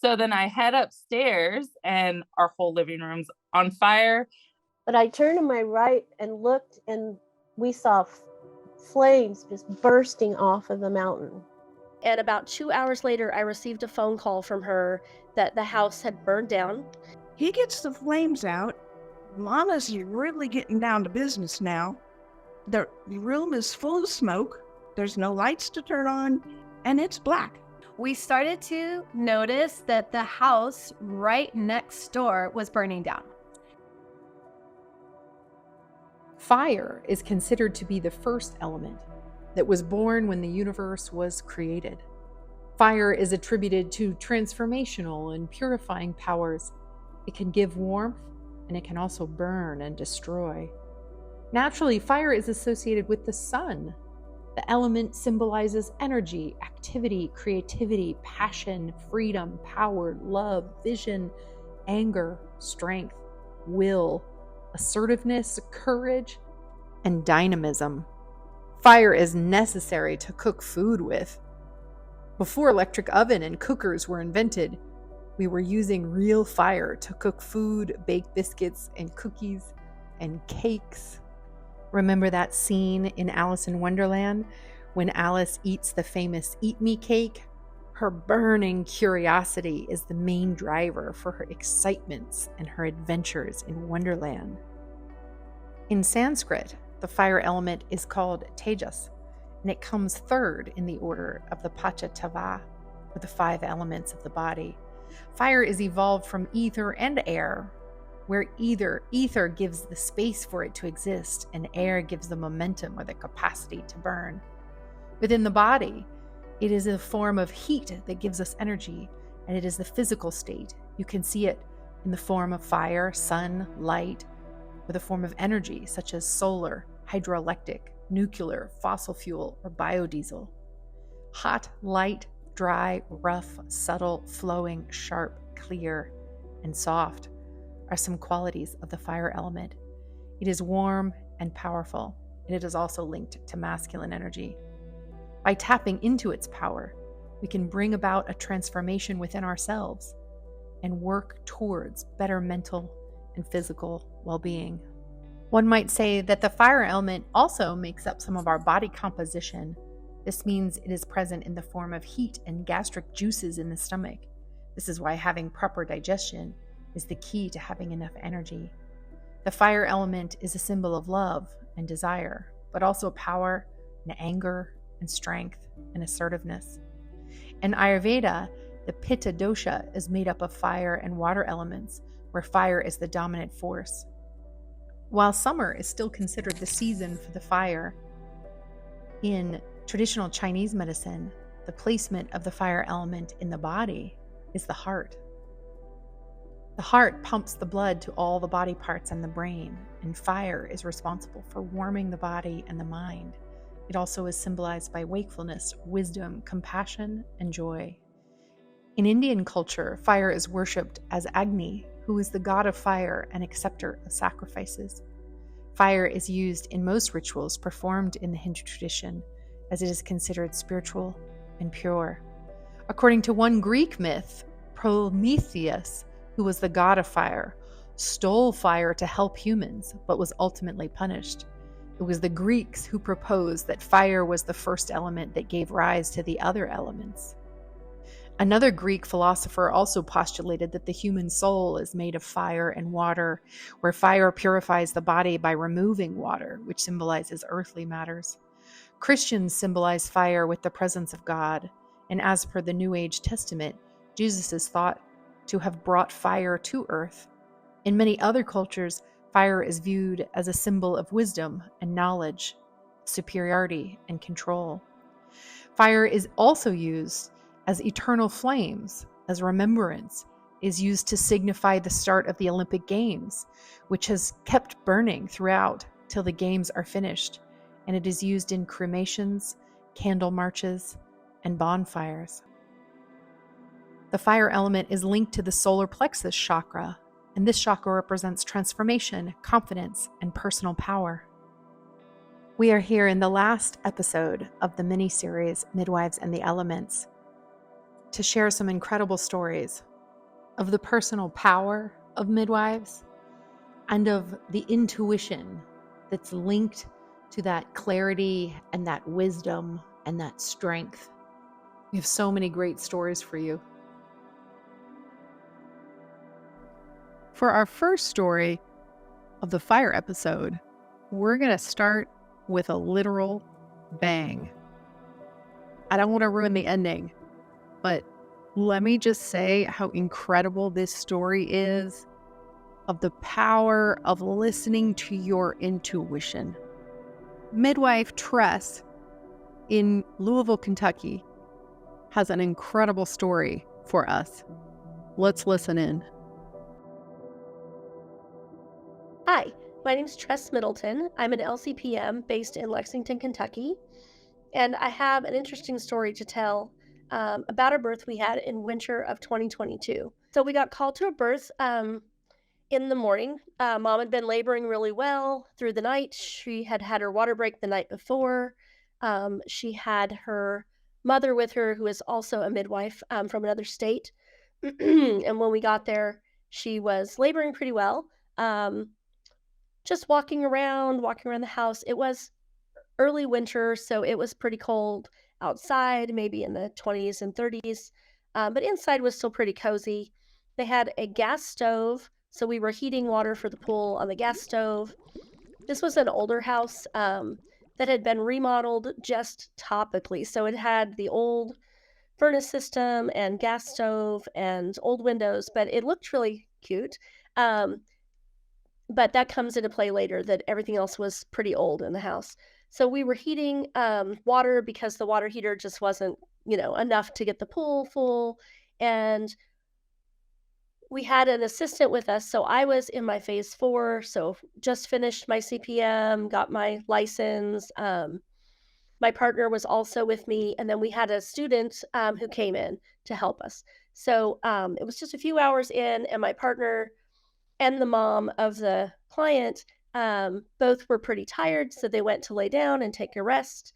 So then I head upstairs and our whole living room's on fire. But I turned to my right and looked, and we saw flames just bursting off of the mountain. And about 2 hours later, I received a phone call from her that the house had burned down. He gets the flames out. Mama's really getting down to business now. The room is full of smoke. There's no lights to turn on, and it's black. We started to notice that the house right next door was burning down. Fire is considered to be the first element that was born when the universe was created. Fire is attributed to transformational and purifying powers. It can give warmth, and it can also burn and destroy. Naturally, fire is associated with the sun. The element symbolizes energy, activity, creativity, passion, freedom, power, love, vision, anger, strength, will, assertiveness, courage, and dynamism. Fire is necessary to cook food with. Before electric oven and cookers were invented, we were using real fire to cook food, bake biscuits and cookies and cakes. Remember that scene in Alice in Wonderland when Alice eats the famous Eat Me cake? Her burning curiosity is the main driver for her excitements and her adventures in Wonderland. In Sanskrit, the fire element is called Tejas, and it comes third in the order of the Pancha-tava, or the 5 elements of the body. Fire is evolved from ether and air, where ether gives the space for it to exist, and air gives the momentum or the capacity to burn. Within the body, it is a form of heat that gives us energy, and it is the physical state. You can see it in the form of fire, sun, light, or the form of energy such as solar, hydroelectric, nuclear, fossil fuel, or biodiesel. Hot, light, dry, rough, subtle, flowing, sharp, clear, and soft are some qualities of the fire element. It is warm and powerful, and it is also linked to masculine energy. By tapping into its power, we can bring about a transformation within ourselves and work towards better mental and physical well-being. One might say that the fire element also makes up some of our body composition. This means it is present in the form of heat and gastric juices in the stomach. This is why having proper digestion is the key to having enough energy. The fire element is a symbol of love and desire, but also power and anger and strength and assertiveness. In Ayurveda, the Pitta dosha is made up of fire and water elements, where fire is the dominant force. While summer is still considered the season for the fire, in traditional Chinese medicine, the placement of the fire element in the body is the heart. The heart pumps the blood to all the body parts and the brain, and fire is responsible for warming the body and the mind. It also is symbolized by wakefulness, wisdom, compassion, and joy. In Indian culture, fire is worshipped as Agni, who is the god of fire and acceptor of sacrifices. Fire is used in most rituals performed in the Hindu tradition, as it is considered spiritual and pure. According to one Greek myth, Prometheus, who was the god of fire, stole fire to help humans, but was ultimately punished. It was the Greeks who proposed that fire was the first element that gave rise to the other elements. Another Greek philosopher also postulated that the human soul is made of fire and water, where fire purifies the body by removing water, which symbolizes earthly matters. Christians symbolize fire with the presence of God, and as per the New Age Testament, Jesus is thought to have brought fire to earth. In many other cultures, fire is viewed as a symbol of wisdom and knowledge, superiority and control. Fire is also used as eternal flames, as remembrance, is used to signify the start of the Olympic Games, which has kept burning throughout till the games are finished, and it is used in cremations, candle marches, and bonfires. The fire element is linked to the solar plexus chakra, and this chakra represents transformation, confidence, and personal power. We are here in the last episode of the mini-series Midwives and the Elements to share some incredible stories of the personal power of midwives and of the intuition that's linked to that clarity and that wisdom and that strength. We have so many great stories for you. For our first story of the fire episode, we're going to start with a literal bang. I don't want to ruin the ending, but let me just say how incredible this story is of the power of listening to your intuition. Midwife Tress in Louisville, Kentucky, has an incredible story for us. Let's listen in. Hi, my name is Tress Middleton. I'm an LCPM based in Lexington, Kentucky, and I have an interesting story to tell about a birth we had in winter of 2022. So we got called to a birth in the morning. Mom had been laboring really well through the night. She had had her water break the night before. She had her mother with her, who is also a midwife from another state. And when we got there, she was laboring pretty well. Just walking around the house. It was early winter, so it was pretty cold outside, maybe in the 20s and 30s, but inside was still pretty cozy. They had a gas stove, so we were heating water for the pool on the gas stove. This was an older house that had been remodeled just topically, so it had the old furnace system and gas stove and old windows, but it looked really cute. But that comes into play later, that everything else was pretty old in the house. So we were heating water because the water heater just wasn't, enough to get the pool full. And we had an assistant with us. So I was in my phase 4. So just finished my CPM, got my license. My partner was also with me. And then we had a student who came in to help us. So it was just a few hours in, and my partner and the mom of the client both were pretty tired, so they went to lay down and take a rest.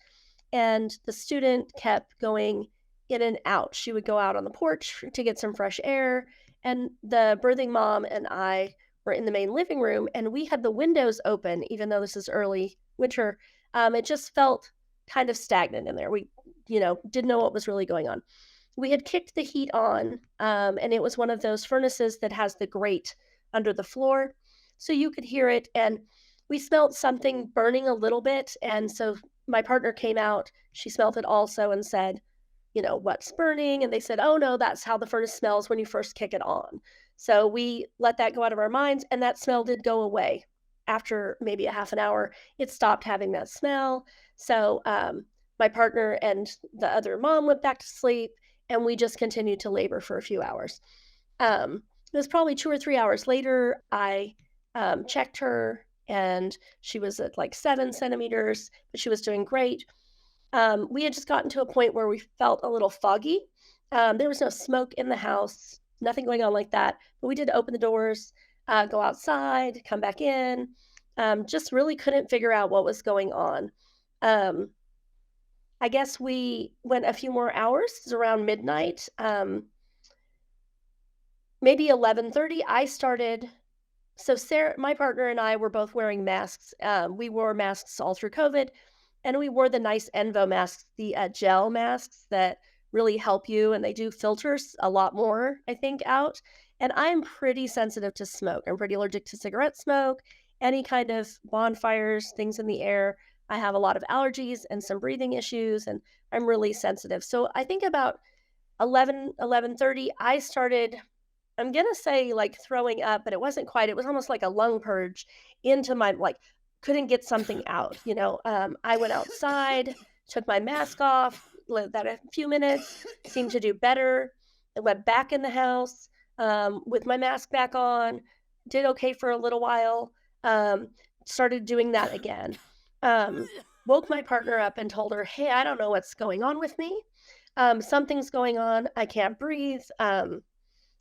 And the student kept going in and out. She would go out on the porch to get some fresh air, and the birthing mom and I were in the main living room, and we had the windows open, even though this is early winter. It just felt kind of stagnant in there. We, didn't know what was really going on. We had kicked the heat on, and it was one of those furnaces that has the grate under the floor, so you could hear it, and we smelled something burning a little bit. And so my partner came out, she smelled it also and said, what's burning? And they said, oh no, that's how the furnace smells when you first kick it on. So we let that go out of our minds, and that smell did go away. After maybe a half an hour, it stopped having that smell. So my partner and the other mom went back to sleep, and we just continued to labor for a few hours. It was probably 2 or 3 hours later, I checked her, and she was at like 7 centimeters, but she was doing great. We had just gotten to a point where we felt a little foggy. There was no smoke in the house, nothing going on like that, but we did open the doors, go outside, come back in, just really couldn't figure out what was going on. I guess we went a few more hours. It was around midnight. Maybe 11:30, I started. So Sarah, my partner, and I were both wearing masks. We wore masks all through COVID, and we wore the nice Envo masks, the gel masks that really help you, and they do filters a lot more, I think, out. And I'm pretty sensitive to smoke. I'm pretty allergic to cigarette smoke, any kind of bonfires, things in the air. I have a lot of allergies and some breathing issues, and I'm really sensitive. So I think about 11:30, I started, I'm going to say like throwing up, but it wasn't quite. It was almost like a lung purge into my, couldn't get something out. I went outside, took my mask off, let that a few minutes, seemed to do better. I went back in the house with my mask back on, did okay for a little while, started doing that again. Woke my partner up and told her, hey, I don't know what's going on with me. Something's going on. I can't breathe.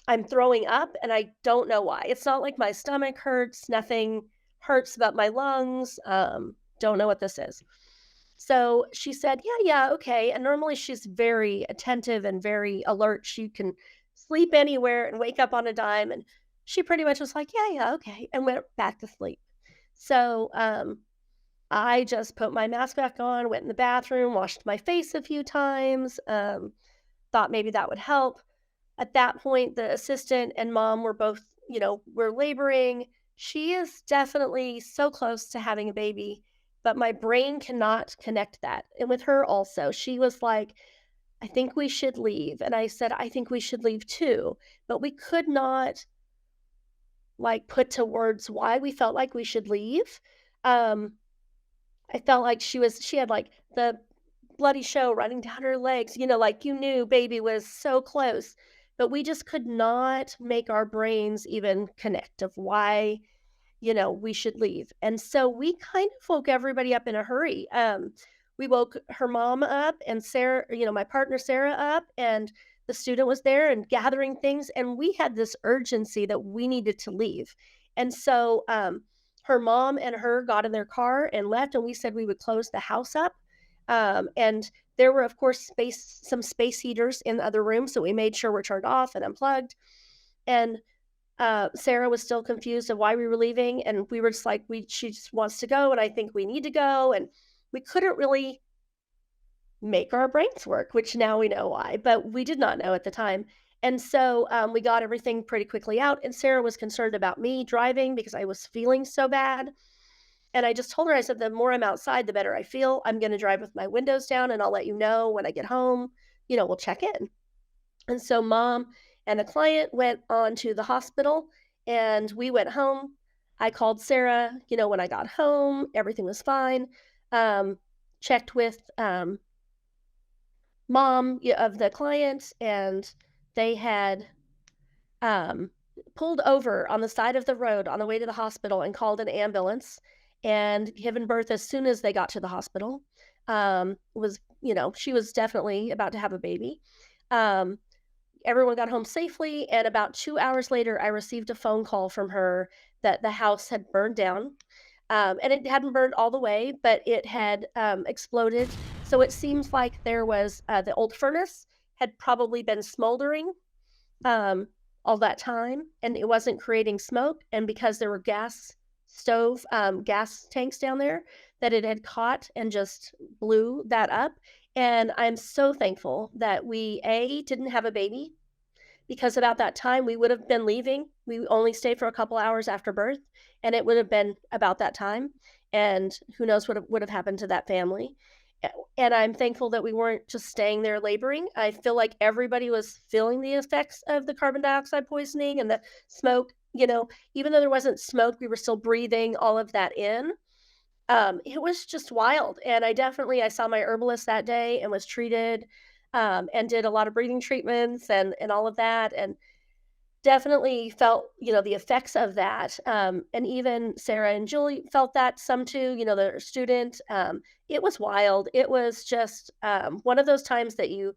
I'm throwing up, and I don't know why. It's not like my stomach hurts. Nothing hurts about my lungs. Don't know what this is. So she said, yeah, okay. And normally she's very attentive and very alert. She can sleep anywhere and wake up on a dime. And she pretty much was like, yeah, yeah, okay, and went back to sleep. So I just put my mask back on, went in the bathroom, washed my face a few times, thought maybe that would help. At that point, the assistant and mom were both, were laboring. She is definitely so close to having a baby, but my brain cannot connect that. And with her also, she was like, I think we should leave. And I said, I think we should leave too. But we could not like put to words why we felt like we should leave. Um, I felt like she had like the bloody show running down her legs, like you knew baby was so close, but we just could not make our brains even connect of why, we should leave. And so we kind of woke everybody up in a hurry. We woke her mom up and Sarah, my partner Sarah up, and the student was there and gathering things. And we had this urgency that we needed to leave. And so her mom and her got in their car and left, and we said we would close the house up. And there were, of course, some space heaters in the other rooms, so we made sure we're turned off and unplugged. And Sarah was still confused of why we were leaving, and we were just like, she just wants to go, and I think we need to go, and we couldn't really make our brains work, which now we know why, but we did not know at the time. And so we got everything pretty quickly out, and Sarah was concerned about me driving because I was feeling so bad. And I just told her, I said, the more I'm outside, the better I feel. I'm going to drive with my windows down and I'll let you know when I get home. We'll check in. And so mom and a client went on to the hospital and we went home. I called Sarah, when I got home, everything was fine. Checked with mom of the client, and they had pulled over on the side of the road on the way to the hospital and called an ambulance and given birth as soon as they got to the hospital. She was definitely about to have a baby. Everyone got home safely, and about 2 hours later, I received a phone call from her that the house had burned down. And it hadn't burned all the way, but it had exploded. So it seems like there was the old furnace had probably been smoldering all that time, and it wasn't creating smoke. And because there were gas tanks down there, that it had caught and just blew that up. And I'm so thankful that we didn't have a baby, because about that time we would have been leaving. We only stayed for a couple hours after birth, and it would have been about that time. And who knows what would have happened to that family. And I'm thankful that we weren't just staying there laboring. I feel like everybody was feeling the effects of the carbon dioxide poisoning and the smoke. Even though there wasn't smoke, we were still breathing all of that in. It was just wild. And I saw my herbalist that day and was treated and did a lot of breathing treatments and all of that. And definitely felt, the effects of that. And even Sarah and Julie felt that some too, the student. It was wild. It was just one of those times that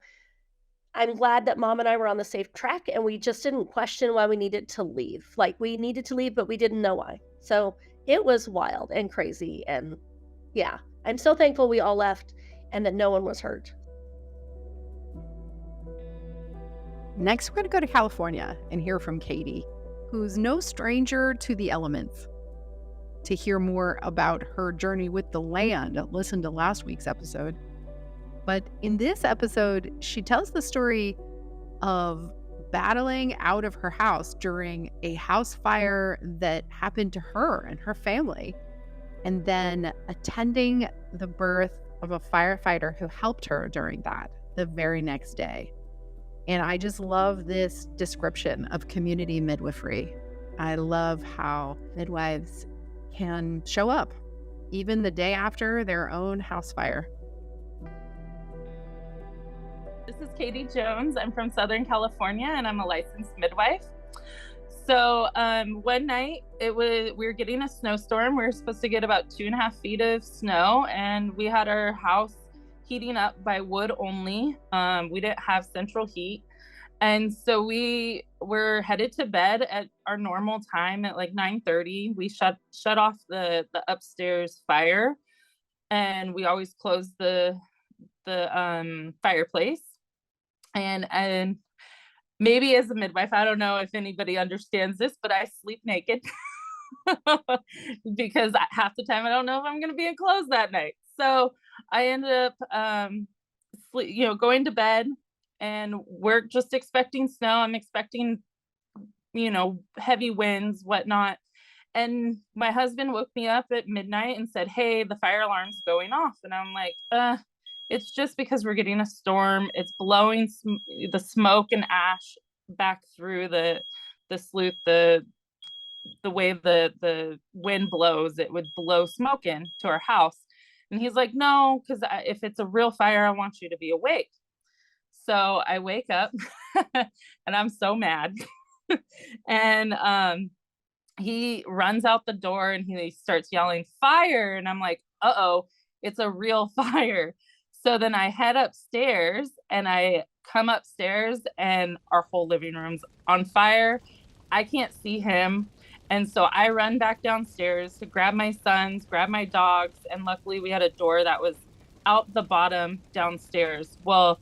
I'm glad that mom and I were on the safe track and we just didn't question why we needed to leave. Like we needed to leave, but we didn't know why. So it was wild and crazy. And yeah, I'm so thankful we all left and that no one was hurt. Next, we're going to go to California and hear from Katie, who's no stranger to the elements. To hear more about her journey with the land, listen to last week's episode. But in this episode, she tells the story of battling out of her house during a house fire that happened to her and her family, and then attending the birth of a firefighter who helped her during that the very next day. And I just love this description of community midwifery. I love how midwives can show up even the day after their own house fire. This is Katie Jones. I'm from Southern California and I'm a licensed midwife. So one night we were getting a snowstorm. We were supposed to get about 2.5 feet of snow, and we had our house heating up by wood only. We didn't have central heat. And so we were headed to bed at our normal time at like 9:30. We shut off the upstairs fire, and we always close the fireplace. And maybe as a midwife, I don't know if anybody understands this, but I sleep naked because half the time I don't know if I'm going to be in clothes that night. So I ended up, going to bed, and we're just expecting snow. I'm expecting, heavy winds, whatnot. And my husband woke me up at midnight and said, "Hey, the fire alarm's going off." And I'm like, it's just because we're getting a storm. It's blowing the smoke and ash back through the slough, the way the wind blows, it would blow smoke in to our house. And he's like, "No, because if it's a real fire, I want you to be awake." So I wake up and I'm so mad. And he runs out the door and he starts yelling, "Fire!" And I'm like, "Uh-oh, it's a real fire." So then I head upstairs and I come upstairs and our whole living room's on fire. I can't see him. And so I run back downstairs to grab my sons, grab my dogs. And luckily we had a door that was out the bottom downstairs. Well,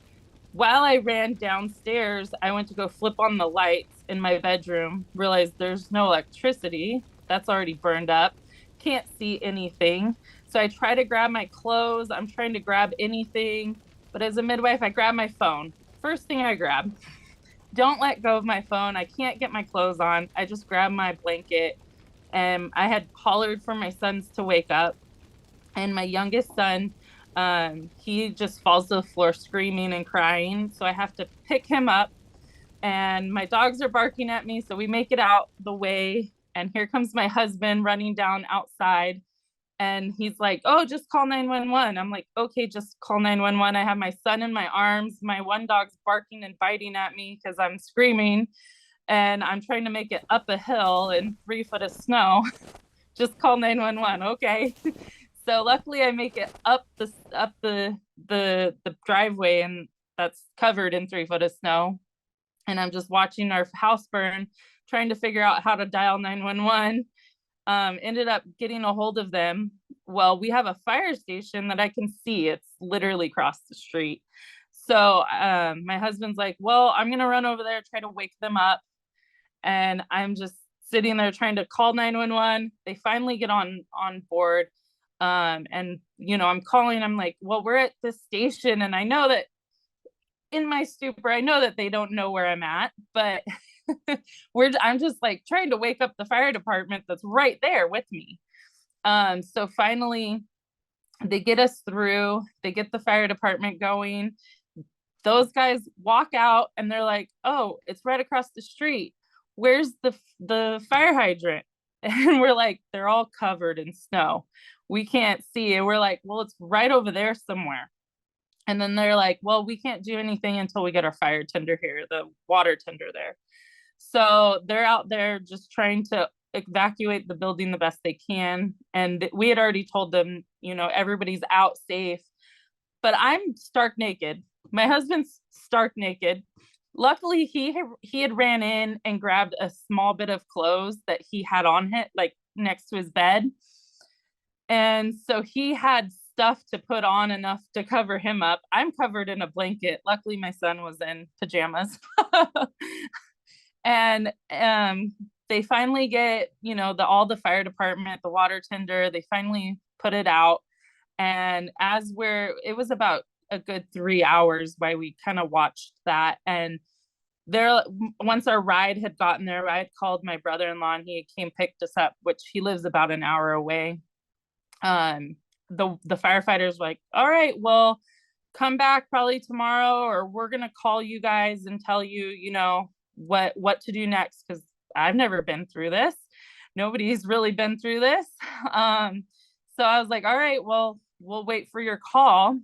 while I ran downstairs, I went to go flip on the lights in my bedroom, realized there's no electricity. That's already burned up. Can't see anything. So I try to grab my clothes. I'm trying to grab anything. But as a midwife, I grab my phone. First thing I grab. Don't let go of my phone. I can't get my clothes on. I just grab my blanket. And I had hollered for my sons to wake up. And my youngest son, he just falls to the floor screaming and crying. So I have to pick him up, and my dogs are barking at me. So we make it out the way. And here comes my husband running down outside. And he's like, "Oh, just call 911. I'm like, "Okay, just call 911. I have my son in my arms. My one dog's barking and biting at me because I'm screaming. And I'm trying to make it up a hill in 3 foot of snow. Just call 911. Okay." So luckily I make it up the driveway, and that's covered in 3 foot of snow. And I'm just watching our house burn, trying to figure out how to dial 911. Ended up getting a hold of them. Well, we have a fire station that I can see. It's literally across the street. So my husband's like, "Well, I'm gonna run over there, try to wake them up." And I'm just sitting there trying to call 911. They finally get on board. And I'm calling, I'm like, "Well, we're at this station." And I know that in my stupor, I know that they don't know where I'm at, but I'm just like trying to wake up the fire department that's right there with me. So finally they get us through, they get the fire department going. Those guys walk out and they're like, "Oh, it's right across the street. Where's the fire hydrant?" And we're like, "They're all covered in snow. We can't see." And we're like, "Well, it's right over there somewhere." And then they're like, "Well, we can't do anything until we get our fire tender here, the water tender there." So they're out there just trying to evacuate the building the best they can. And we had already told them, everybody's out safe. But I'm stark naked. My husband's stark naked. Luckily, he had ran in and grabbed a small bit of clothes that he had on him, like next to his bed. And so he had stuff to put on enough to cover him up. I'm covered in a blanket. Luckily, my son was in pajamas. And they finally get, all the fire department, the water tender, they finally put it out. And it was about a good 3 hours while we kind of watched that. And once our ride had gotten there, I had called my brother-in-law and he came picked us up, which he lives about an hour away. The firefighters were like, "All right, well, come back probably tomorrow, or we're going to call you guys and tell you, what to do next." Because I've never been through this. Nobody's really been through this. So I was like, "All right, well, we'll wait for your call."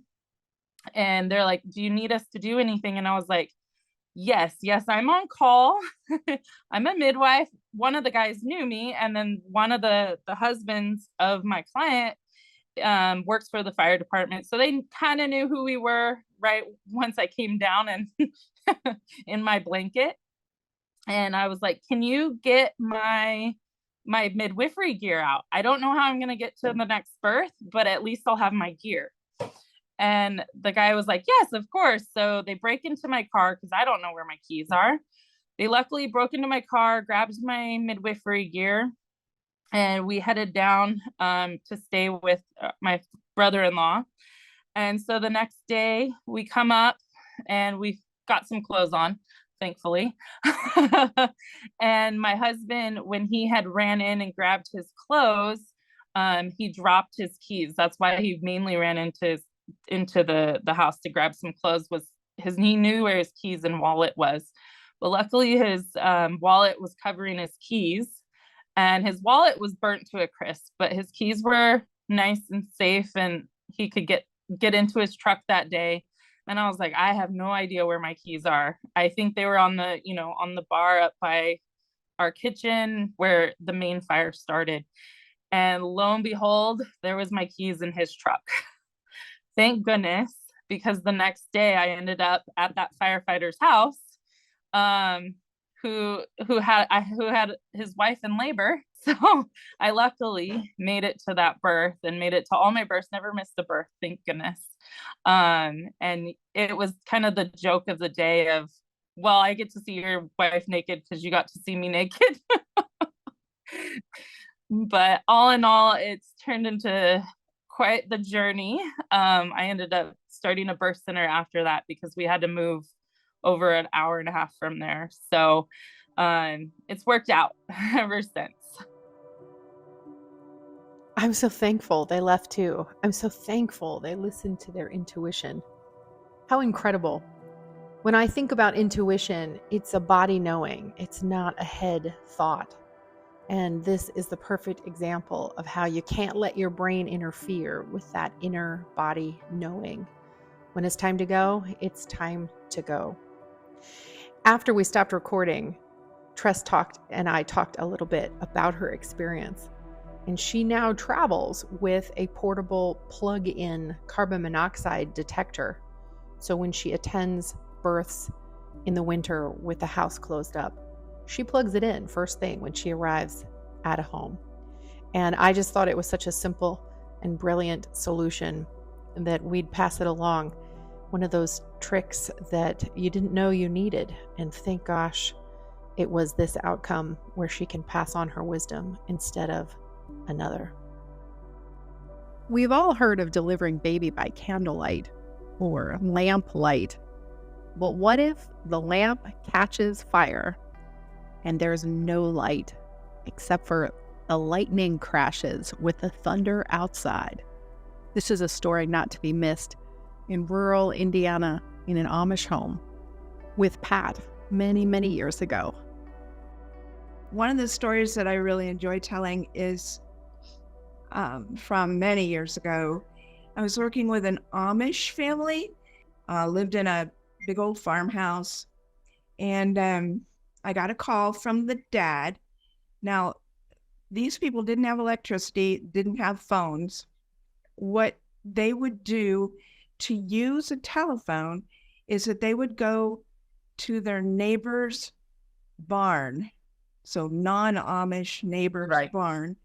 And they're like, "Do you need us to do anything?" And I was like, yes, I'm on call. I'm a midwife. One of the guys knew me. And then one of the husbands of my client works for the fire department. So they kind of knew who we were right once I came down and in my blanket. And I was like, "Can you get my midwifery gear out? I don't know how I'm going to get to the next birth, but at least I'll have my gear." And the guy was like, "Yes, of course." So they break into my car because I don't know where my keys are. They luckily broke into my car, grabbed my midwifery gear, and we headed down to stay with my brother-in-law. And so the next day we come up and we got some clothes on, thankfully. And my husband, when he had ran in and grabbed his clothes, he dropped his keys. That's why he mainly ran into the house to grab some clothes. He knew where his keys and wallet was. But luckily his wallet was covering his keys, and his wallet was burnt to a crisp, but his keys were nice and safe, and he could get into his truck that day. And I was like, I have no idea where my keys are. I think they were on the bar up by our kitchen where the main fire started. And lo and behold, there was my keys in his truck. Thank goodness, because the next day I ended up at that firefighter's house, who had his wife in labor. So I luckily made it to that birth and made it to all my births, never missed a birth, thank goodness. And it was kind of the joke of the day of, well, I get to see your wife naked because you got to see me naked. But all in all, it's turned into quite the journey. I ended up starting a birth center after that because we had to move over an hour and a half from there. So it's worked out ever since. I'm so thankful they left too. I'm so thankful they listened to their intuition. How incredible. When I think about intuition, it's a body knowing. It's not a head thought. And this is the perfect example of how you can't let your brain interfere with that inner body knowing. When it's time to go, it's time to go. After we stopped recording, Tress and I talked a little bit about her experience. And she now travels with a portable plug-in carbon monoxide detector. So when she attends births in the winter with the house closed up, she plugs it in first thing when she arrives at a home. And I just thought it was such a simple and brilliant solution that we'd pass it along. One of those tricks that you didn't know you needed. And thank gosh, it was this outcome where she can pass on her wisdom instead of another. We've all heard of delivering baby by candlelight or lamplight. But what if the lamp catches fire and there's no light except for the lightning crashes with the thunder outside? This is a story not to be missed in rural Indiana in an Amish home with Pat many, many years ago. One of the stories that I really enjoy telling is from many years ago. I was working with an Amish family, lived in a big old farmhouse, and I got a call from the dad. Now, these people didn't have electricity, didn't have phones. What they would do to use a telephone is that they would go to their neighbor's barn, so non-Amish neighbor's barn,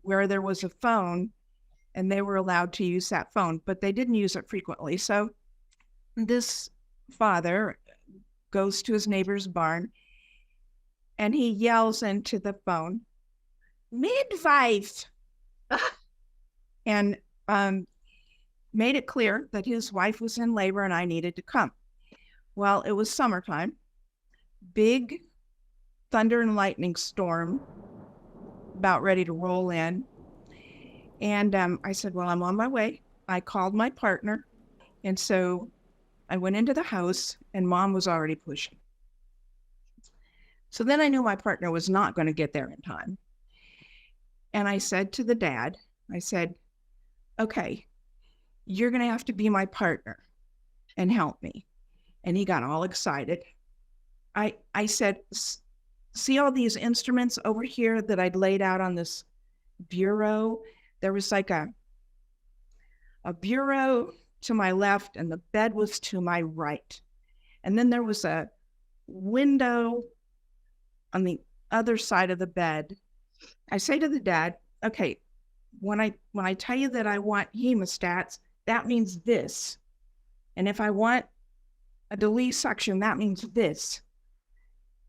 where there was a phone, and they were allowed to use that phone, but they didn't use it frequently. So this father goes to his neighbor's barn, and he yells into the phone, "Midwife!" and made it clear that his wife was in labor and I needed to come. Well, it was summertime, big thunder and lightning storm about ready to roll in. And I said, well, I'm on my way. I called my partner. And so I went into the house and Mom was already pushing. So then I knew my partner was not going to get there in time. And I said to the dad, I said, okay, you're going to have to be my partner and help me. And he got all excited. I said, see all these instruments over here that I'd laid out on this bureau? There was like a bureau to my left and the bed was to my right. And then there was a window on the other side of the bed. I say to the dad, okay, when I tell you that I want hemostats, that means this. And if I want a delete section, that means this.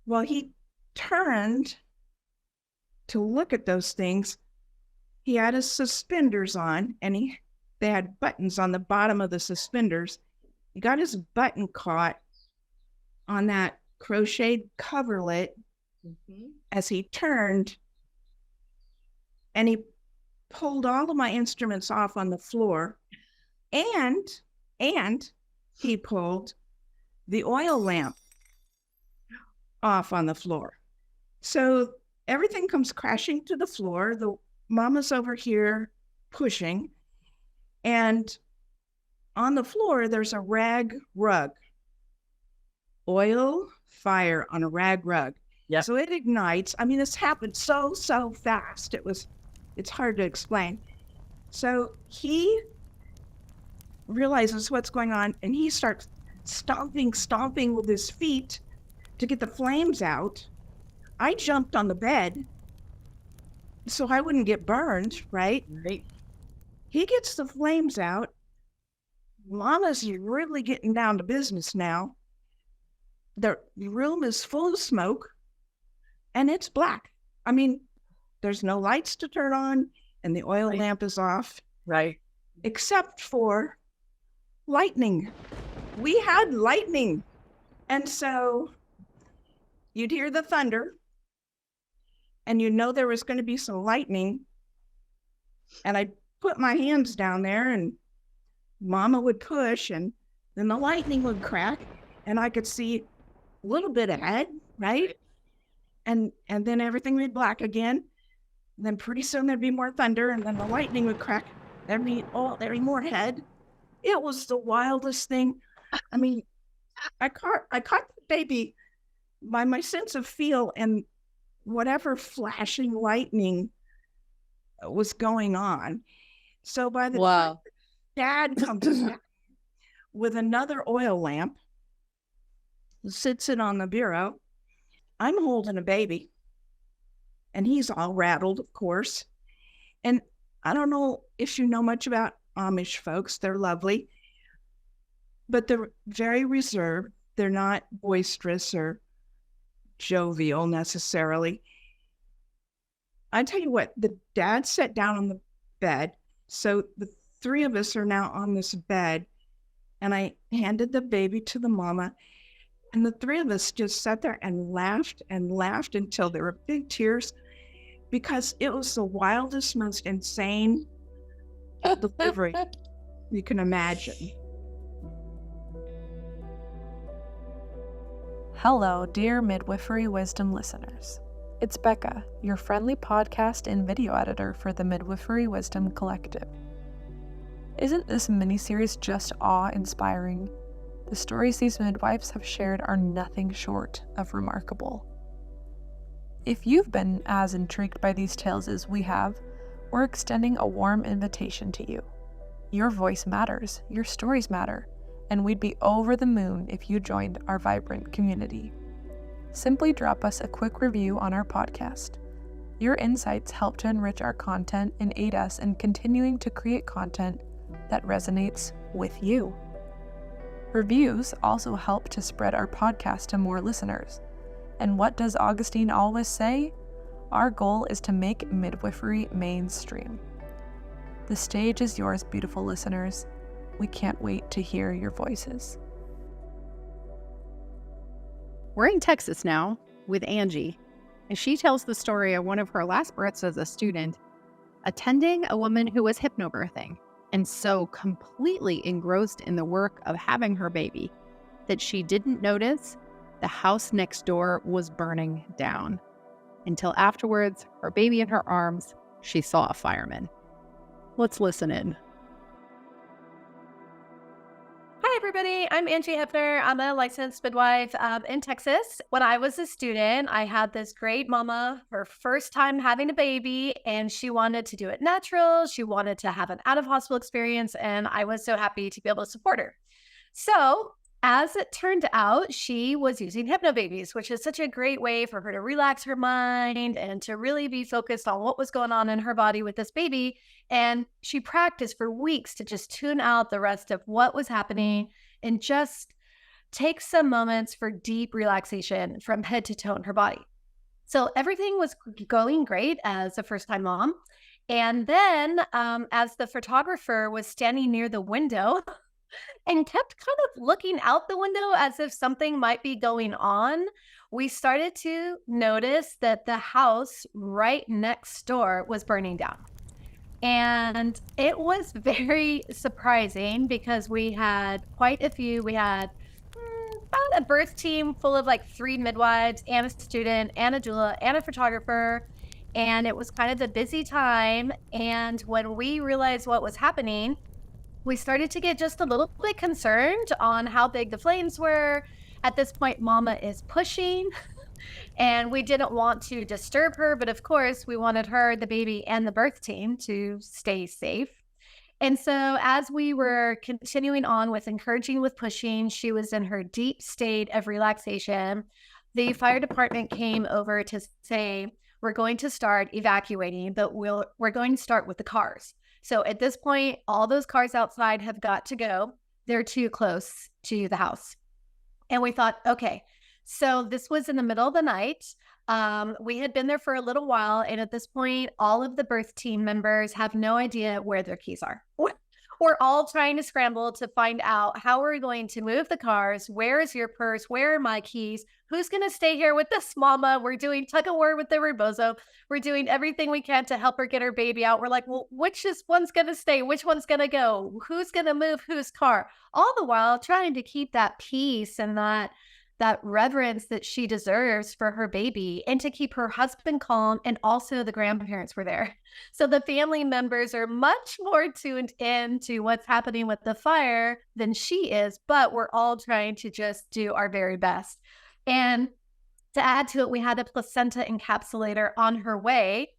Well, he turned to look at those things. He had his suspenders on, and they had buttons on the bottom of the suspenders. He got his button caught on that crocheted coverlet as he turned, and he pulled all of my instruments off on the floor, and he pulled the oil lamp off on the floor. So everything comes crashing to the floor. The mama's over here pushing, and on the floor, there's a rag rug. Oil, fire on a rag rug. Yeah. So it ignites. I mean, this happened so fast. It's hard to explain. So he realizes what's going on, and he starts stomping with his feet to get the flames out. I jumped on the bed so I wouldn't get burned, right? Right. He gets the flames out. Mama's really getting down to business now. The room is full of smoke, and it's black. I mean, there's no lights to turn on, and the oil lamp is off. Right. Except for lightning. We had lightning. And so you'd hear the thunder, and you know there was going to be some lightning. And I put my hands down there, and Mama would push, and then the lightning would crack, and I could see a little bit ahead, right? And then everything would be black again. And then pretty soon there'd be more thunder, and then the lightning would crack. There'd be more head. It was the wildest thing. I mean, I caught the baby by my sense of feel and whatever flashing lightning was going on. So by the time Dad comes back with another oil lamp, sits it on the bureau, I'm holding a baby, and he's all rattled, of course. And I don't know if you know much about Amish folks. They're lovely, but they're very reserved. They're not boisterous or jovial necessarily. I tell you what, the dad sat down on the bed. So the three of us are now on this bed, and I handed the baby to the mama, and the three of us just sat there and laughed until there were big tears, because it was the wildest, most insane delivery you can imagine. Hello, dear Midwifery Wisdom listeners. It's Becca, your friendly podcast and video editor for the Midwifery Wisdom Collective. Isn't this miniseries just awe-inspiring? The stories these midwives have shared are nothing short of remarkable. If you've been as intrigued by these tales as we have, we're extending a warm invitation to you. Your voice matters, your stories matter, and we'd be over the moon if you joined our vibrant community. Simply drop us a quick review on our podcast. Your insights help to enrich our content and aid us in continuing to create content that resonates with you. Reviews also help to spread our podcast to more listeners. And what does Augustine always say? Our goal is to make midwifery mainstream. The stage is yours, beautiful listeners. We can't wait to hear your voices. We're in Texas now with Angie, and she tells the story of one of her last births as a student, attending a woman who was hypnobirthing, and so completely engrossed in the work of having her baby that she didn't notice the house next door was burning down. Until afterwards, her baby in her arms, she saw a fireman. Let's listen in. Hi, everybody. I'm Angie Hefner. I'm a licensed midwife in Texas. When I was a student, I had this great mama, her first time having a baby, and she wanted to do it natural. She wanted to have an out-of-hospital experience, and I was so happy to be able to support her. So as it turned out, she was using hypnobabies, which is such a great way for her to relax her mind and to really be focused on what was going on in her body with this baby. And she practiced for weeks to just tune out the rest of what was happening and just take some moments for deep relaxation from head to toe in her body. So everything was going great as a first-time mom. And then as the photographer was standing near the window and kept kind of looking out the window as if something might be going on, we started to notice that the house right next door was burning down. And it was very surprising because we had quite a few. We had about a birth team full of like 3 midwives and a student and a doula and a photographer. And it was kind of the busy time. And when we realized what was happening, we started to get just a little bit concerned on how big the flames were. At this point, Mama is pushing, and we didn't want to disturb her. But of course, we wanted her, the baby, and the birth team to stay safe. And so as we were continuing on with encouraging with pushing, she was in her deep state of relaxation. The fire department came over to say, we're going to start evacuating, but we're going to start with the cars. So at this point, all those cars outside have got to go. They're too close to the house. And we thought, okay, so this was in the middle of the night. We had been there for a little while. And at this point, all of the birth team members have no idea where their keys are. We're all trying to scramble to find out how we're going to move the cars. Where is your purse? Where are my keys? Who's going to stay here with this mama? We're doing tug of war with the rebozo. We're doing everything we can to help her get her baby out. We're like, well, one's going to stay? Which one's going to go? Who's going to move whose car? All the while trying to keep that peace and that reverence that she deserves for her baby, and to keep her husband calm. And also the grandparents were there. So the family members are much more tuned in to what's happening with the fire than she is, but we're all trying to just do our very best. And to add to it, we had a placenta encapsulator on her way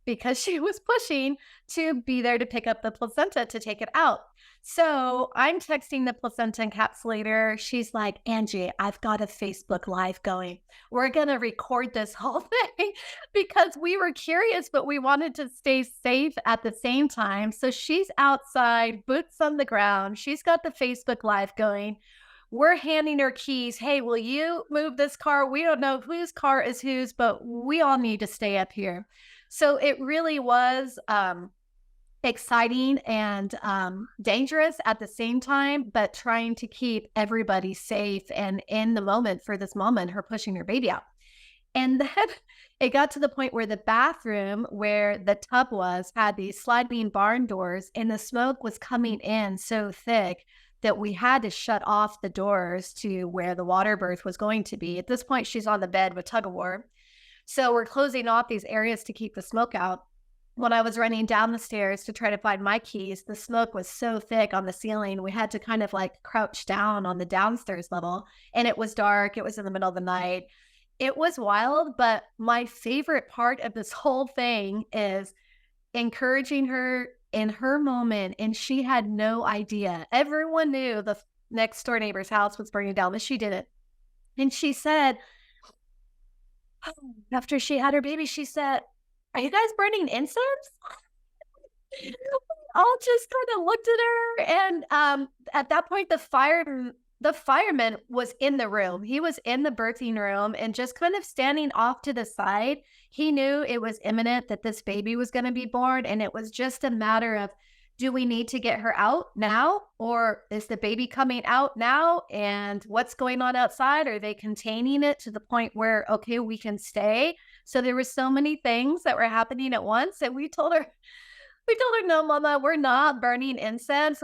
because she was pushing to be there to pick up the placenta to take it out. So I'm texting the placenta encapsulator. She's like, Angie, I've got a Facebook Live going. We're going to record this whole thing because we were curious, but we wanted to stay safe at the same time. So she's outside, boots on the ground. She's got the Facebook Live going. We're handing her keys. Hey, will you move this car? We don't know whose car is whose, but we all need to stay up here. So it really was exciting and dangerous at the same time, but trying to keep everybody safe and in the moment for this mama and her pushing her baby out. And then it got to the point where the bathroom where the tub was had these sliding barn doors, and the smoke was coming in so thick that we had to shut off the doors to where the water birth was going to be. At this point, she's on the bed with tug of war. So we're closing off these areas to keep the smoke out. When I was running down the stairs to try to find my keys, the smoke was so thick on the ceiling, we had to kind of like crouch down on the downstairs level. And it was dark. It was in the middle of the night. It was wild, but my favorite part of this whole thing is encouraging her in her moment. And she had no idea. Everyone knew the next door neighbor's house was burning down, but she didn't. And she said, after she had her baby, she said, are you guys burning incense? We all just kind of looked at her. And at that point, the fireman was in the room. He was in the birthing room and just kind of standing off to the side. He knew it was imminent that this baby was going to be born. And it was just a matter of, do we need to get her out now? Or is the baby coming out now? And what's going on outside? Are they containing it to the point where, okay, we can stay? So there were so many things that were happening at once. And we told her, no, Mama, we're not burning incense.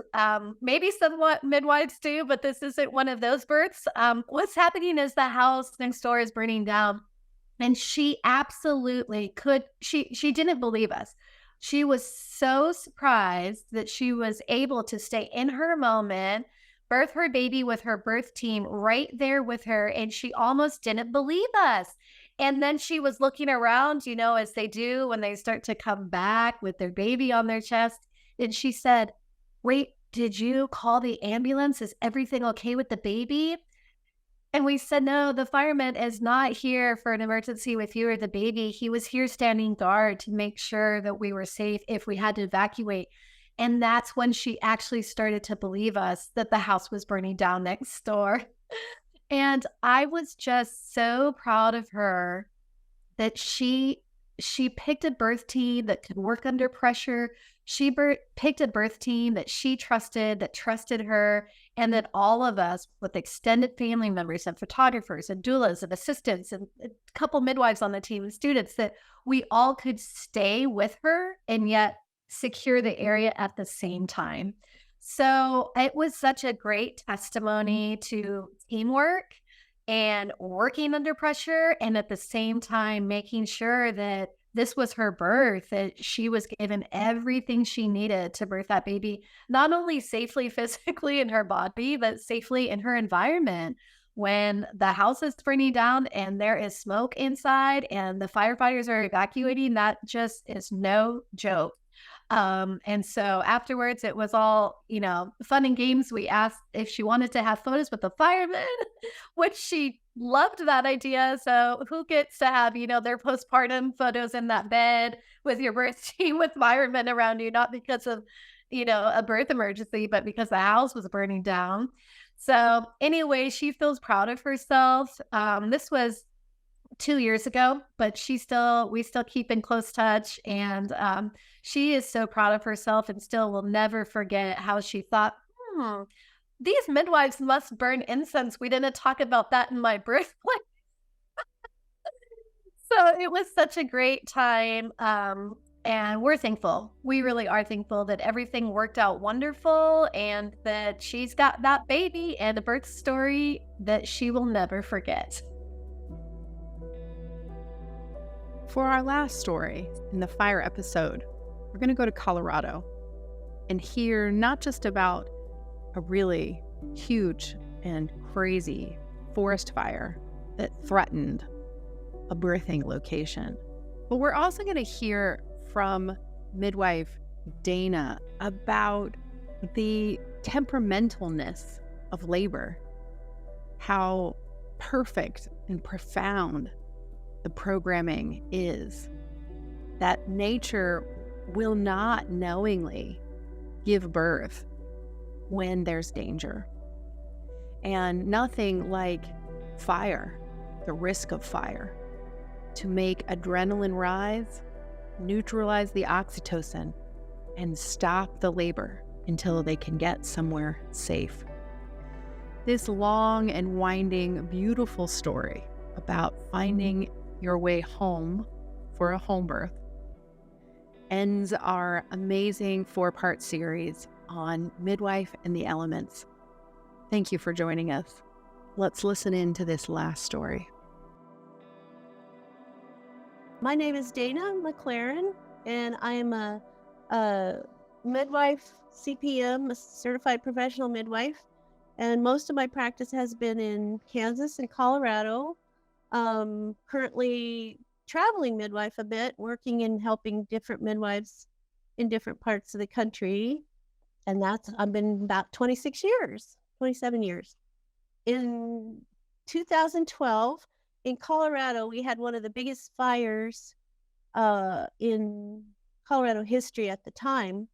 Maybe somewhat midwives do, but this isn't one of those births. What's happening is the house next door is burning down. And she absolutely could. She didn't believe us. She was so surprised that she was able to stay in her moment, birth her baby with her birth team right there with her. And she almost didn't believe us. And then she was looking around, you know, as they do when they start to come back with their baby on their chest. And she said, wait, did you call the ambulance? Is everything okay with the baby? And we said, no, the fireman is not here for an emergency with you or the baby. He was here standing guard to make sure that we were safe if we had to evacuate. And that's when she actually started to believe us that the house was burning down next door. And I was just so proud of her that she picked a birth team that could work under pressure. She picked a birth team that she trusted, that trusted her, and that all of us with extended family members and photographers and doulas and assistants and a couple midwives on the team and students, that we all could stay with her and yet secure the area at the same time. So it was such a great testimony to teamwork and working under pressure, and at the same time making sure that this was her birth, that she was given everything she needed to birth that baby, not only safely physically in her body, but safely in her environment. When the house is burning down and there is smoke inside and the firefighters are evacuating, that just is no joke. And so afterwards, it was all, fun and games. We asked if she wanted to have photos with the firemen, which she loved that idea. So who gets to have, their postpartum photos in that bed with your birth team with firemen around you, not because of, a birth emergency, but because the house was burning down. So anyway, she feels proud of herself. This was 2 years ago, but we still keep in close touch. And she is so proud of herself and still will never forget how she thought, these midwives must burn incense. We didn't talk about that in my birthplace. So it was such a great time. And we're thankful. We really are thankful that everything worked out wonderful and that she's got that baby and a birth story that she will never forget. For our last story in the fire episode, we're going to go to Colorado and hear not just about a really huge and crazy forest fire that threatened a birthing location, but we're also going to hear from midwife Dana about the temperamentalness of labor, how perfect and profound the programming is, that nature will not knowingly give birth when there's danger. And nothing like fire, the risk of fire, to make adrenaline rise, neutralize the oxytocin, and stop the labor until they can get somewhere safe. This long and winding, beautiful story about finding your way home for a home birth ends our amazing 4-part series on Midwife and the Elements. Thank you for joining us. Let's listen in to this last story. My name is Dana McLaren, and I am a midwife, CPM, a certified professional midwife, and most of my practice has been in Kansas and Colorado. Currently traveling midwife a bit, working and helping different midwives in different parts of the country. And I've been about 27 years. In 2012, in Colorado, we had one of the biggest fires in Colorado history at the time.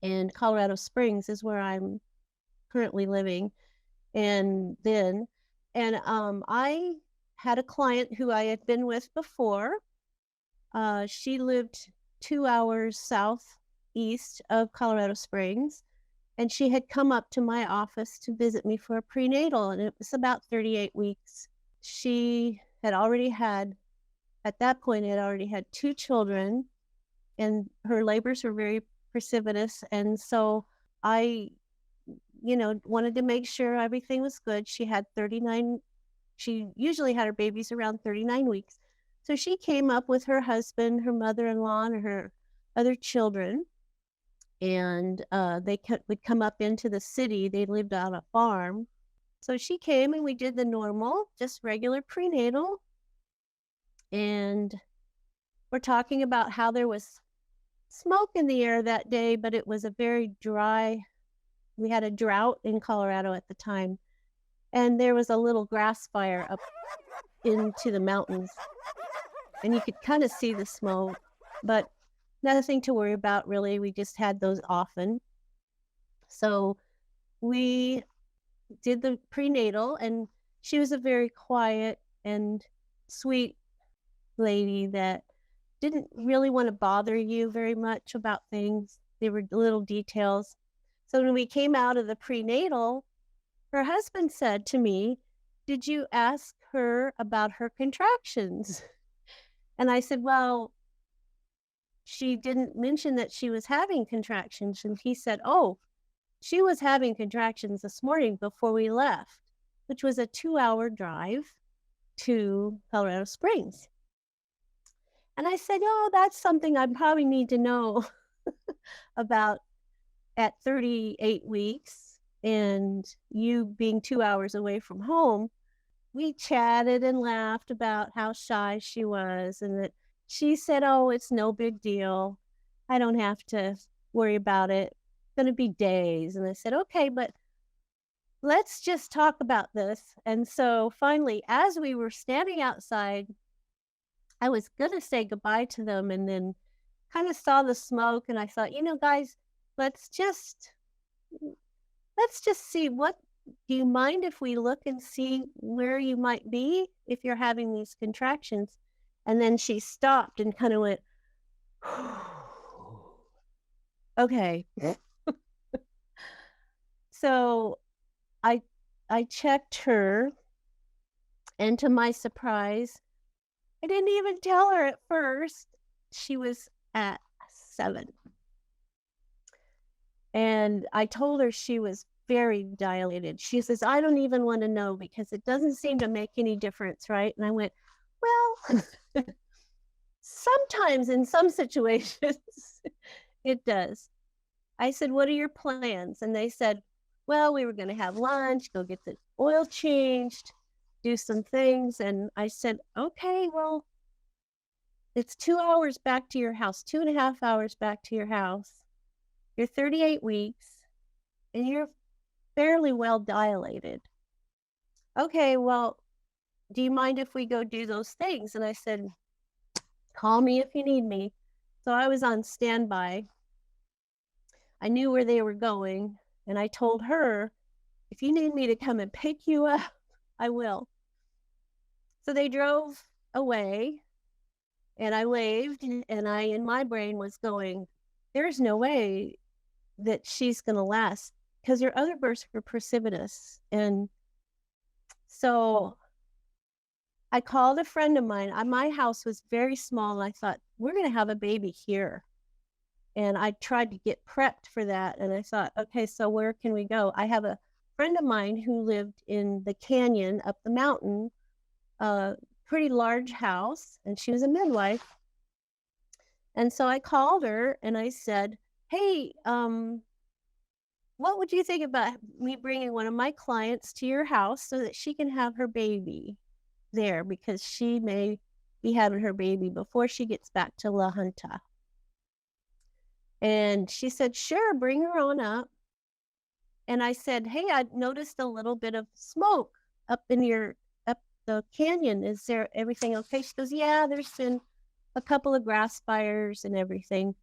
And Colorado Springs is where I'm currently living. And I had a client who I had been with before. She lived 2 hours southeast of Colorado Springs, and she had come up to my office to visit me for a prenatal, and it was about 38 weeks. She had already had 2 children, and her labors were very precipitous, and so I, wanted to make sure everything was good. She usually had her babies around 39 weeks. So she came up with her husband, her mother-in-law, and her other children. And they would come up into the city. They lived on a farm. So she came and we did the normal, just regular prenatal. And we're talking about how there was smoke in the air that day, but it was a very dry, we had a drought in Colorado at the time. And there was a little grass fire up into the mountains. And you could kind of see the smoke, but nothing to worry about, really. We just had those often. So we did the prenatal, and she was a very quiet and sweet lady that didn't really want to bother you very much about things. They were little details. So when we came out of the prenatal, her husband said to me, "Did you ask her about her contractions?" And I said, "Well, she didn't mention that she was having contractions." And he said, "Oh, she was having contractions this morning before we left," which was a 2-hour drive to Colorado Springs. And I said, "Oh, that's something I probably need to know about at 38 weeks and you being 2 hours away from home." We chatted and laughed about how shy she was, and that she said, "Oh, it's no big deal. I don't have to worry about it. It's going to be days." And I said, "Okay, but let's just talk about this." And so finally, as we were standing outside, I was going to say goodbye to them, and then kind of saw the smoke, and I thought, guys, let's just see, what do you mind if we look and see where you might be if you're having these contractions? And then she stopped and kind of went, okay. So I checked her, and to my surprise, I didn't even tell her at first. She was at 7. And I told her she was very dilated. She says, "I don't even want to know because it doesn't seem to make any difference, right?" And I went, "Well, sometimes in some situations it does." I said, "What are your plans?" And they said, "Well, we were going to have lunch, go get the oil changed, do some things." And I said, "Okay, well, it's 2 hours back to your house, 2.5 hours back to your house. You're 38 weeks and you're fairly well dilated. Okay, well, do you mind if we go do those things?" And I said, "Call me if you need me." So I was on standby. I knew where they were going, and I told her, "If you need me to come and pick you up, I will." So they drove away, and I waved, and I, in my brain, was going, there's no way that she's going to last, because her other births were precipitous. And so I called a friend of mine. My house was very small, and I thought, we're going to have a baby here. And I tried to get prepped for that. And I thought, okay, so where can we go? I have a friend of mine who lived in the canyon up the mountain, a pretty large house, and she was a midwife. And so I called her and I said, "Hey, what would you think about me bringing one of my clients to your house so that she can have her baby there, because she may be having her baby before she gets back to La Junta?" And she said, "Sure, bring her on up." And I said, "Hey, I noticed a little bit of smoke up the canyon. Is there everything okay?" She goes, "Yeah, there's been a couple of grass fires and everything.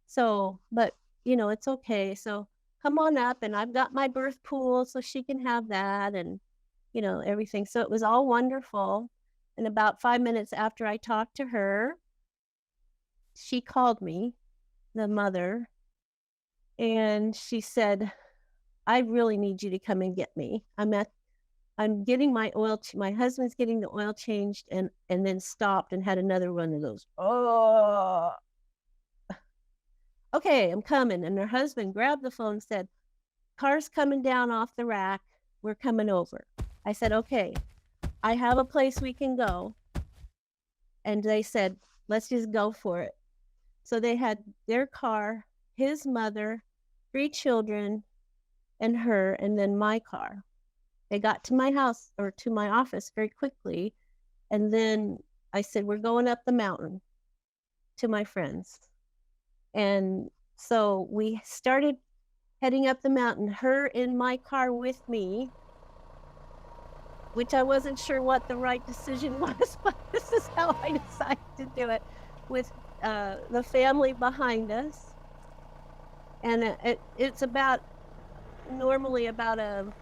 So, but it's okay. So come on up, and I've got my birth pool so she can have that, and everything." So it was all wonderful. And about 5 minutes after I talked to her, she called me, the mother, and she said, "I really need you to come and get me. I'm getting my my husband's getting the oil changed," and then stopped and had another one of those, "Oh, okay, I'm coming." And her husband grabbed the phone and said, "Car's coming down off the rack. We're coming over." I said, "Okay, I have a place we can go." And they said, "Let's just go for it." So they had their car, his mother, 3 children, and her, and then my car. They got to my house, or to my office, very quickly. And then I said, "We're going up the mountain to my friends." And so we started heading up the mountain, her in my car with me, which I wasn't sure what the right decision was, but this is how I decided to do it, with the family behind us. And it's normally about a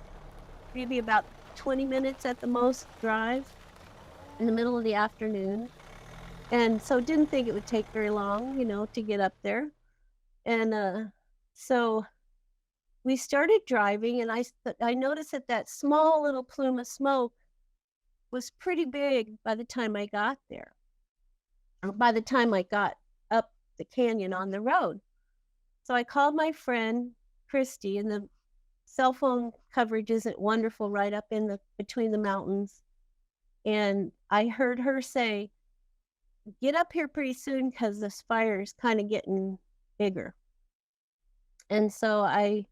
maybe about 20 minutes at the most drive in the middle of the afternoon. And so didn't think it would take very long, to get up there. And so we started driving, and I noticed that small little plume of smoke was pretty big by the time I got there, or by the time I got up the canyon on the road. So I called my friend Christy, and the cell phone coverage isn't wonderful right up in between the mountains. And I heard her say, "Get up here pretty soon because this fire is kind of getting bigger." And so I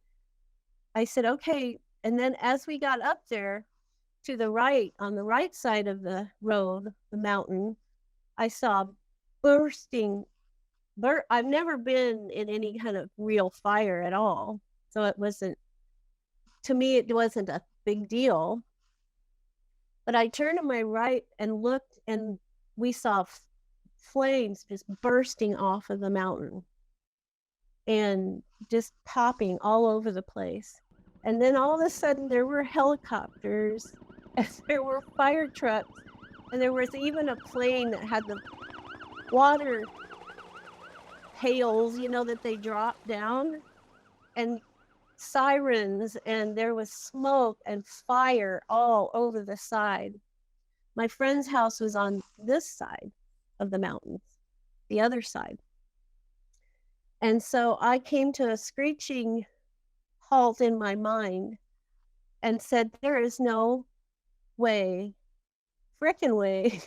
said, "Okay." And then as we got up there to the right, on the right side of the road, the mountain, I saw bursting. I've never been in any kind of real fire at all. So to me, it wasn't a big deal. But I turned to my right and looked, and we saw flames just bursting off of the mountain and just popping all over the place. And then all of a sudden there were helicopters and there were fire trucks, and there was even a plane that had the water pails, that they drop down, and sirens, and there was smoke and fire all over the side. My friend's house was on this side of the mountains, the other side. And so I came to a screeching halt in my mind and said, "There is no way, frickin' way,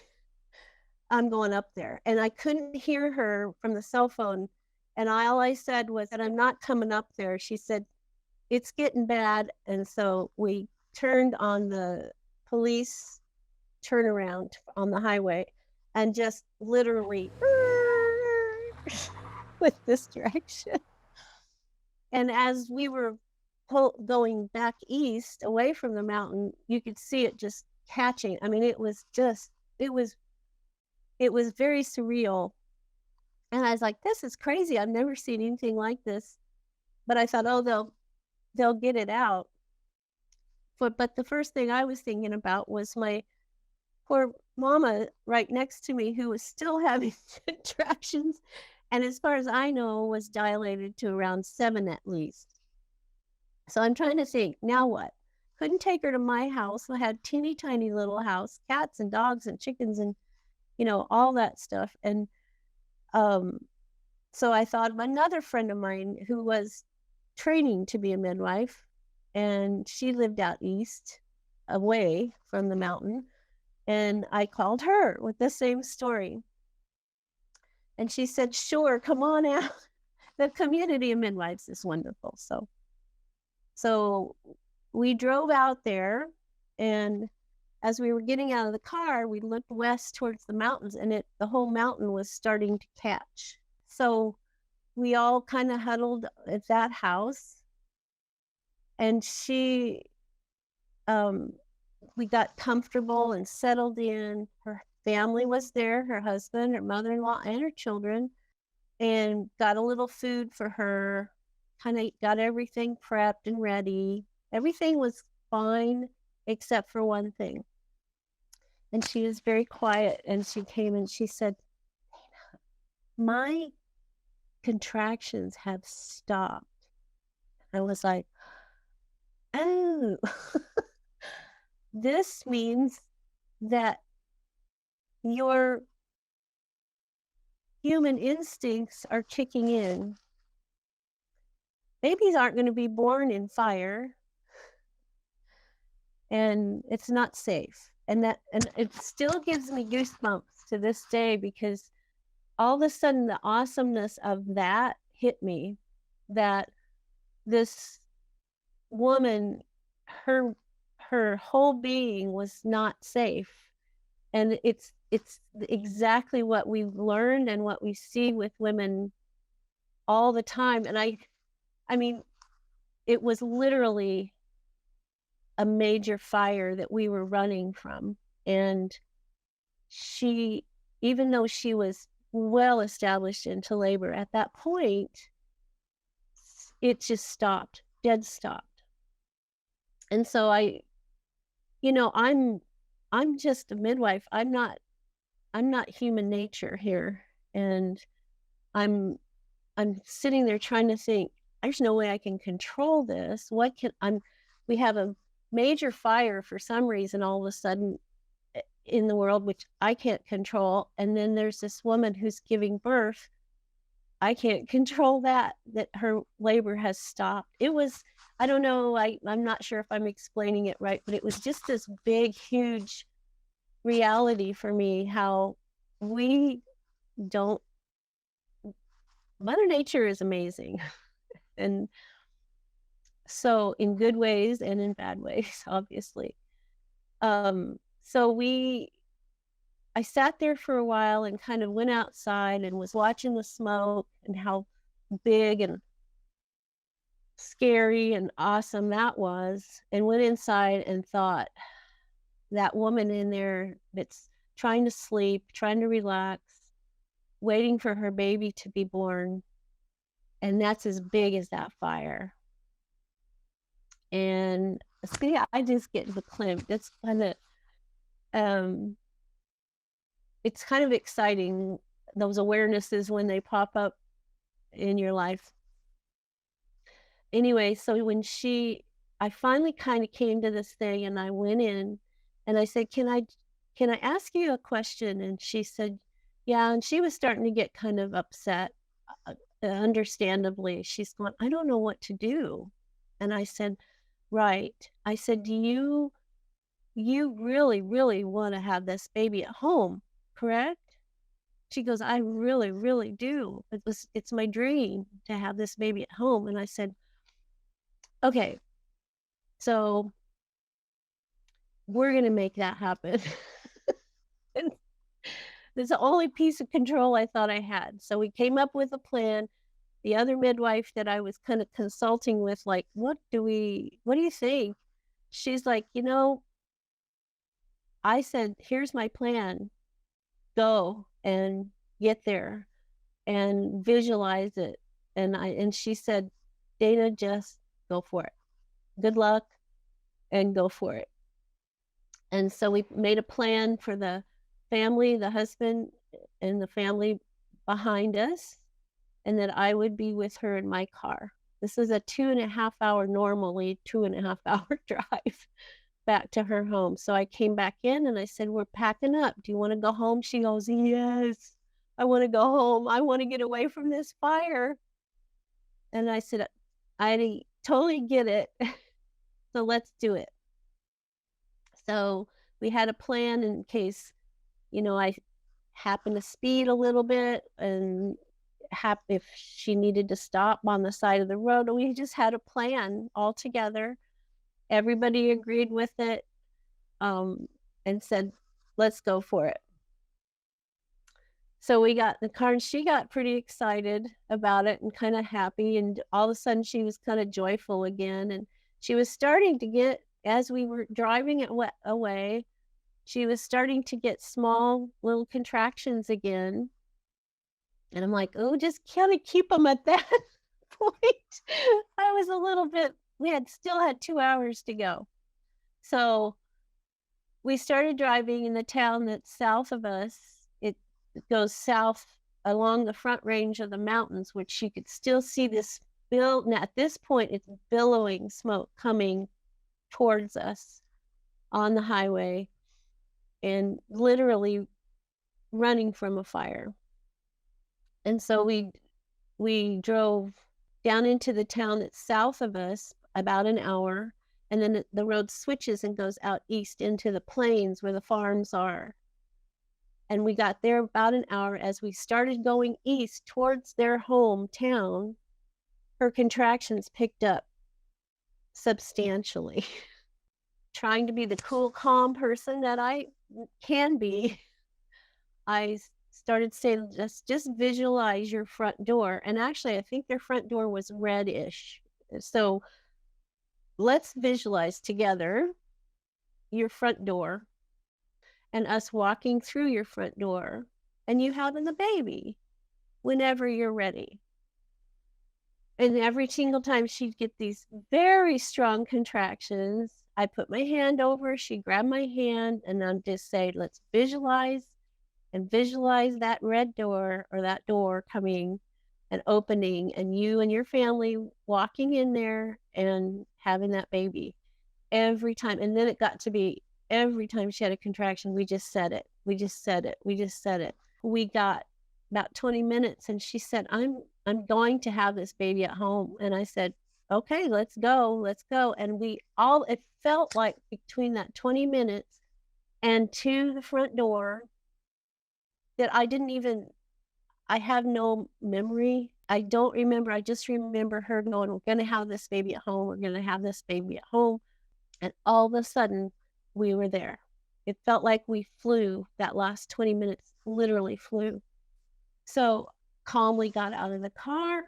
I'm going up there." And I couldn't hear her from the cell phone. And all I said was that I'm not coming up there. She said, "It's getting bad." And so we turned on the police turnaround on the highway and just literally with this direction. And as we were going back east away from the mountain, you could see it just catching. I mean, it was very surreal. And I was like, "This is crazy. I've never seen anything like this." But I thought, "Oh, they'll get it out." But the first thing I was thinking about was my poor mama right next to me, who was still having contractions, and as far as I know, was dilated to around 7 at least. So I'm trying to think, now what? Couldn't take her to my house. I had teeny tiny little house, cats and dogs and chickens and, all that stuff. And so I thought of another friend of mine who was training to be a midwife, and she lived out east away from the mountain. And I called her with the same story. And she said, "Sure, come on out." The community of midwives is wonderful. So we drove out there, and as we were getting out of the car, we looked west towards the mountains, and the whole mountain was starting to catch. So we all kind of huddled at that house, and we got comfortable and settled in. Her family was there, her husband, her mother-in-law, and her children, and got a little food for her, kind of got everything prepped and ready. Everything was fine except for one thing. And she was very quiet, and she came and she said, "My contractions have stopped." I was like, "Oh." This means that your human instincts are kicking in. Babies aren't going to be born in fire, and it's not safe. And it still gives me goosebumps to this day, because all of a sudden the awesomeness of that hit me, that this woman, her whole being was not safe. And it's exactly what we've learned and what we see with women all the time. And I mean, it was literally a major fire that we were running from. And she, even though she was well established into labor at that point, it just stopped, dead stopped. And so I I'm just a midwife. I'm not human nature here. And I'm sitting there trying to think, there's no way I can control this. We have a major fire for some reason all of a sudden in the world, which I can't control. And then there's this woman who's giving birth. I can't control that her labor has stopped. It was, I don't know, I'm not sure if I'm explaining it right, but it was just this big, huge reality for me, how we don't, Mother Nature is amazing. And so in good ways and in bad ways, obviously. So I sat there for a while and kind of went outside and was watching the smoke and how big and scary and awesome that was, and went inside and thought, that woman in there that's trying to sleep, trying to relax, waiting for her baby to be born, and that's as big as that fire. And see, I just get the glimpse. It's kind of it's kind of exciting, those awarenesses when they pop up in your life. Anyway, so I finally kind of came to this thing, and I went in and I said, can I ask you a question? And she said, yeah. And she was starting to get kind of upset, understandably. She's going, I don't know what to do. And I said, right. I said, do you really, really want to have this baby at home, correct? She goes, I really, really do. It's my dream to have this baby at home. And I said, okay, so we're going to make that happen. And that's the only piece of control I thought I had. So we came up with a plan. The other midwife that I was kind of consulting with, like, what do you think? She's like, I said, here's my plan. Go and get there and visualize it. And she said, Dana, just go for it. Good luck and go for it. And so we made a plan for the family, the husband and the family behind us, and that I would be with her in my car. This is a 2.5 hour, normally 2.5 hour drive back to her home. So I came back in and I said, we're packing up. Do you want to go home? She goes, yes, I want to go home. I want to get away from this fire. And I said, I totally get it. So let's do it. So we had a plan in case, I happened to speed a little bit, and if she needed to stop on the side of the road. We just had a plan all together. Everybody agreed with it, and said, let's go for it. So we got in the car, and she got pretty excited about it and kind of happy. And all of a sudden she was kind of joyful again. And she was starting to get, as we were driving it away, she was starting to get small little contractions again. And I'm like, oh, just kind of keep them at that point. I was a little bit, we still had 2 hours to go. So we started driving in the town that's south of us. It goes south along the front range of the mountains, which you could still see this now at this point, it's billowing smoke coming towards us on the highway and literally running from a fire. And so we drove down into the town that's south of us about an hour, and then the road switches and goes out east into the plains where the farms are. And we got there about an hour. As we started going east towards their hometown, her contractions picked up substantially. Trying to be the cool, calm person that I can be, I started saying, just visualize your front door. And actually, I think their front door was reddish. So let's visualize together your front door and us walking through your front door and you having the baby whenever you're ready. And every single time she'd get these very strong contractions, I put my hand over, she grabbed my hand, and I'm just saying, let's visualize that red door or that door coming and opening, and you and your family walking in there and having that baby every time. And then it got to be every time she had a contraction, we just said it. We just said it. We just said it. We got about 20 minutes and she said, I'm going to have this baby at home. And I said, okay, let's go. Let's go. And it felt like between that 20 minutes and to the front door that I have no memory. I don't remember. I just remember her going, we're going to have this baby at home. We're going to have this baby at home. And all of a sudden, we were there. It felt like we flew. That last 20 minutes literally flew. So calmly got out of the car.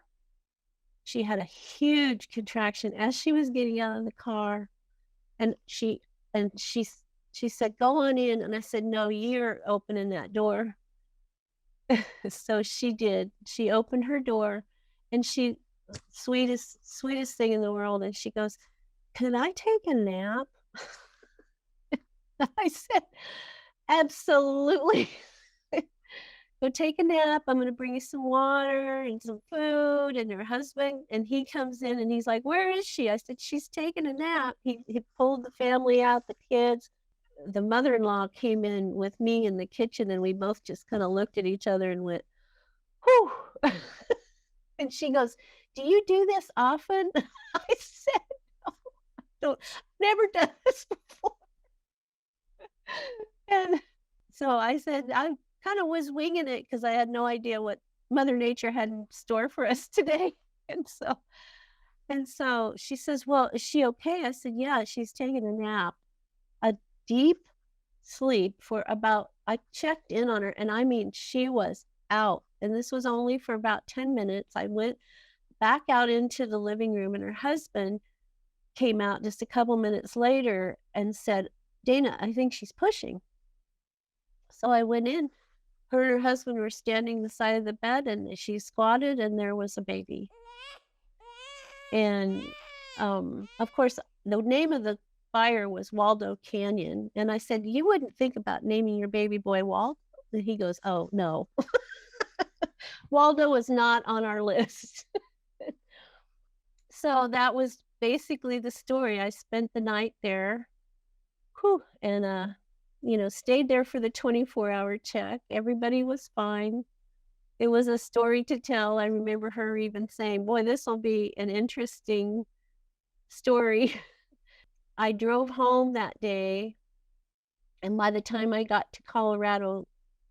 She had a huge contraction as she was getting out of the car. And she said, go on in. And I said, no, you're opening that door. So she did. She opened her door and sweetest thing in the world. And she goes, can I take a nap? I said, absolutely. Go take a nap. I'm going to bring you some water and some food. And her husband, and he comes in and he's like, where is she? I said, she's taking a nap. He pulled the family out, the kids. The mother-in-law came in with me in the kitchen and we both just kind of looked at each other and went, whew. And she goes, do you do this often? I said, no, never done this before. And so I said, I kind of was winging it because I had no idea what Mother Nature had in store for us today. And so she says, well, is she okay? I said, yeah, she's taking a nap. A deep sleep for I checked in on her, and I mean, she was out. And this was only for about 10 minutes. I went back out into the living room, and her husband came out just a couple minutes later and said, Dana, I think she's pushing. So I went in. Her and her husband were standing the side of the bed, and she squatted, and there was a baby. And of course, the name of the fire was Waldo Canyon. And I said, you wouldn't think about naming your baby boy Walt? And he goes, oh, no. Waldo was not on our list. So that was basically the story. I spent the night there. And stayed there for the 24-hour check. Everybody was fine. It was a story to tell. I remember her even saying, boy, this will be an interesting story. I drove home that day, and by the time I got to Colorado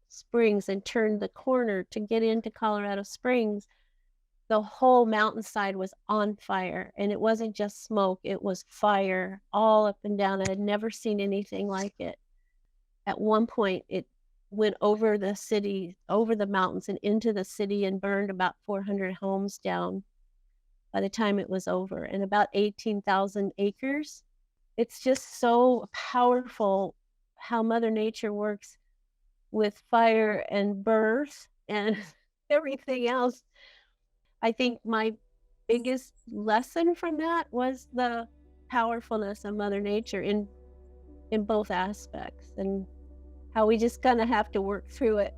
Springs and turned the corner to get into Colorado Springs, the whole mountainside was on fire. And it wasn't just smoke, it was fire all up and down. I had never seen anything like it. At one point, it went over the city, over the mountains and into the city, and burned about 400 homes down by the time it was over, and about 18,000 acres. It's just so powerful how Mother Nature works with fire and birth and everything else. I think my biggest lesson from that was the powerfulness of Mother Nature in both aspects, and how we just kind of have to work through it.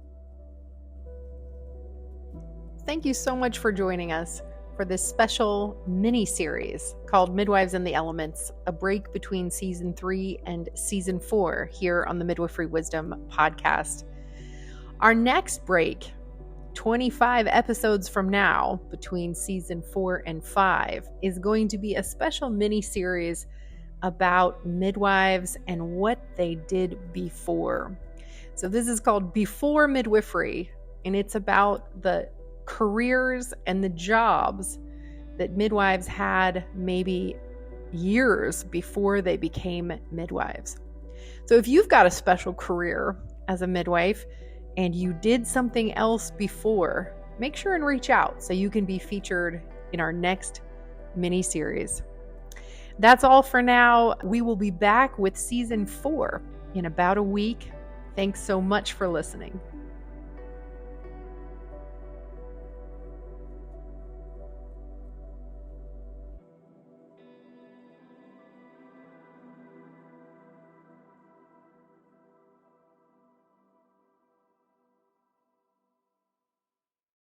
Thank you so much for joining us for this special mini-series called Midwives and the Elements, a break between Season 3 and Season 4 here on the Midwifery Wisdom podcast. Our next break, 25 episodes from now, between Season 4 and 5, is going to be a special mini-series about midwives and what they did before. So this is called Before Midwifery, and it's about the careers and the jobs that midwives had maybe years before they became midwives. So if you've got a special career as a midwife and you did something else before, make sure and reach out so you can be featured in our next mini-series. That's all for now. We will be back with Season 4 in about a week. Thanks so much for listening.